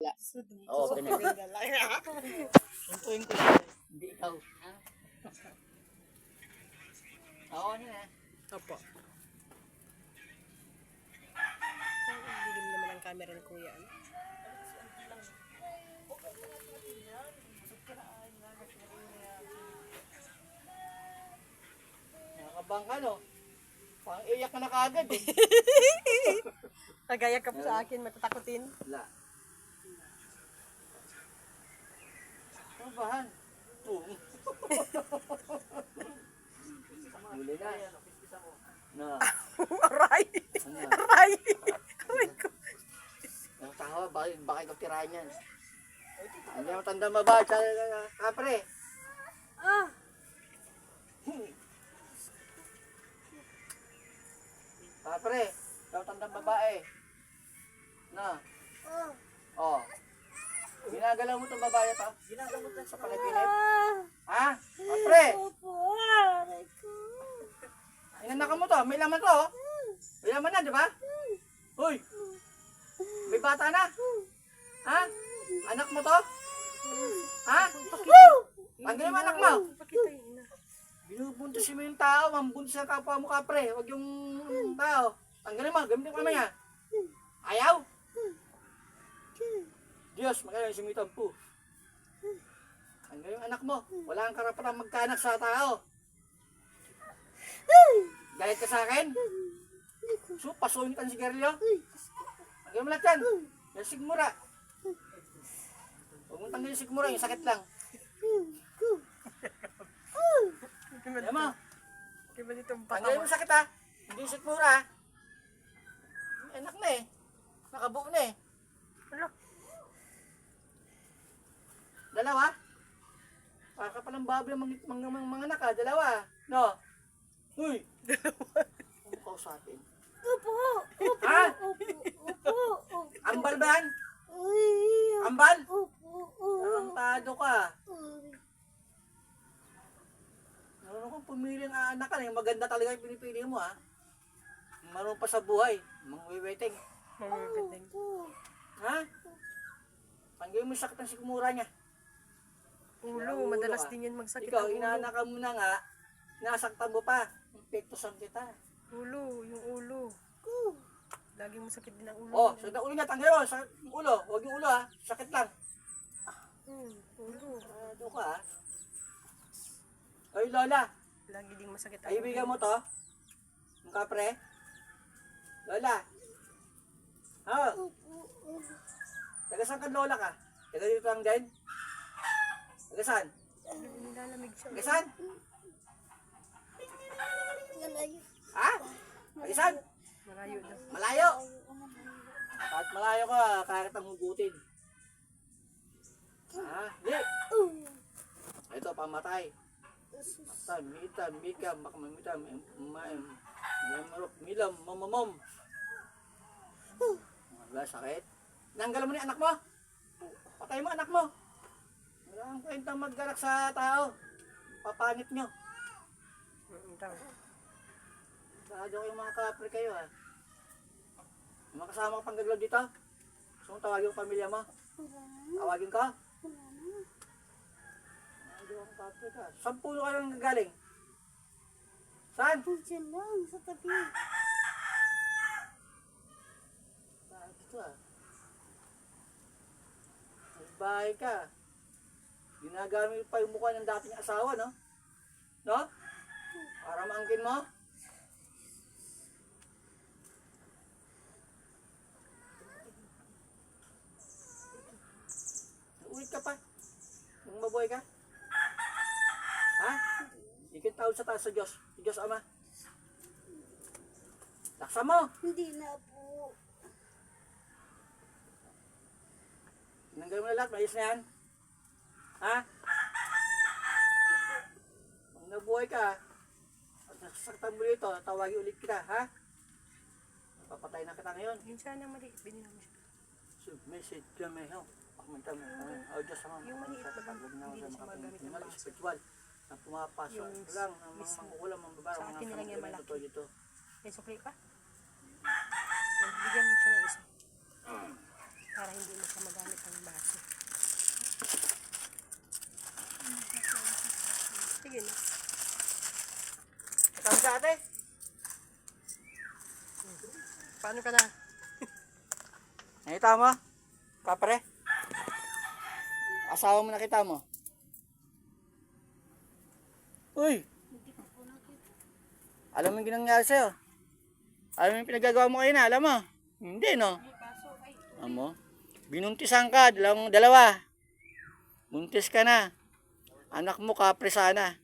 Oo, ganyan. Tuntuin ko lang. Hindi ikaw. Oo, ano na. Opo. Dilim naman ang camera ni Kuya. Ano? Nakakabang ka, no? Pang iyak ka na kaagad, eh. Kagaya ka po sa akin, matatakotin. Wala. Kabahan. Huli na. Na. Aray! Ano? Aray! Aray ko. Ang tawa, baka ikaw tirahan yan. Hindi mo tanda mabahal sa kapre. Ah! Kapre, ikaw tanda babae. Na. Oh. Ginagalaw mo itong babae pa? Ginagalaw mo sa panaginip? Ha? Kapre! Inanak mo to, may laman to, oh. May laman na, di ba? Hoy! May bata na? Ha? Anak mo to? Ha? Tanggalin mo anak mo. Binubuntis mo yung tao, mambuntis ang kapwa mo, kapre. Huwag yung tao. Tanggalin mo, gamitin mo mamaya. Ayaw? Diyos, magkano yung sumitan po. Tanggalin yung anak mo. Wala kang karapatang magkaanak sa tao. Galit ka sa akin? So, pasuhin ka ng sigarilyo? Tanggalin mo lahat yan. Yung sigmura. Huwag mong tanggalin yung sigmura, yung sakit lang. Ayan mo. Tanggalin mo yung sakit, ha. Hindi yung sigmura, ha. May anak na eh. Nakabuo na eh. Dalawa? Para ka palang baboy mga anak, ha. Dalawa. No? Uy! Dalawa. Ano ka sa atin? Opo. Ha? Opo. Ambal ba yan? Ambal? Opo. Tarantado ka. Marunong kang pumili ng anak ka. Yung maganda talaga yung pinipili mo, ha? Marunong pa sa buhay. Mangwiweting. Mangwiweting. Ha? Tanggalin mo yung sakit ng sigmura niya. Ulo, madalas din yan magsakit Ikaw, ang ulo. inaanak ka mo na nga, nasaktan mo pa. Pektosan kita. Ulo, yung ulo. Laging masakit din ang ulo. Oh, sakit ang ulo niya. Tanggalin mo. Sakit yung ulo. Huwag yung ulo, ha. Sakit lang. Ulo. Ano ka, ha? Ay, Lola. Lagi din masakit ang Kaibigan mo to? Yung kapre? Lola. Oh. Taga saan ka, Lola ka? Taga dito lang din? Taga saan? Nilalamig siya. Taga saan? Ha? Taga saan? Malayo daw. Malayo. Kahit malayo ka, kaya kitang hugutin. Ha? Di. Ito, pamatay. Matan, mitan, mikam, makamamitam, maim, marok, milam, mamamom. Wala, sakit. Nanggal mo ni anak mo? Patay mo anak mo. Wala kang kwentang maggalak sa tao. Papangit nyo. Sado kayong mga kapre kayo, ha? Yung mga kasama ka pang gaglaw dito? Gusto mong tawagin yung pamilya mo? Tawagin ka? Hindi akong kapre ka. Saan puno ka lang galing? Saan? Diyan lang, sa tabi. Saan dito, ha? Nagbahay ka. Ginagamit pa yung mukha ng dating asawa, no? No? Para maangkin mo? Uwit ka pa. Nung mabuhay ka. Ha? Ikin tawad sa taas sa Diyos. Sa Diyos Ama. Laksa mo. Hindi na po. Tinanggal mo na lahat. Mayos na yan. Ha? Nung nabuhay ka, at nasasaktan mo dito, tawagin ulit kita. Ha? Papatay na kita ngayon. Yun siya na mali. Binila mo siya. Submessage kami, ho. Pakmunta mo. Diyos Ama. Yung maliit ba lang? Huwag na Hindi na siya ako magamit ng mali baso. spiritual. Na pumapasok Yung lang. Ang mga mismo. mangkukulam, mga babae, Sa mga akin lang yan pangkukulam malaki. totoo dito. May sukli pa? Bigyan mo siya ng isa. Para hindi mo siya magamit ang Paano ka na? Nakita mo? Kapre? Asawa mo nakita mo? Uy! Alam mo yung ginangyari sa'yo? Alam mo yung pinagagawa mo kayo na? Alam mo? Hindi, no? Alam mo? Binuntisan ka, dalawa. Buntis ka na. Anak mo kapre sana.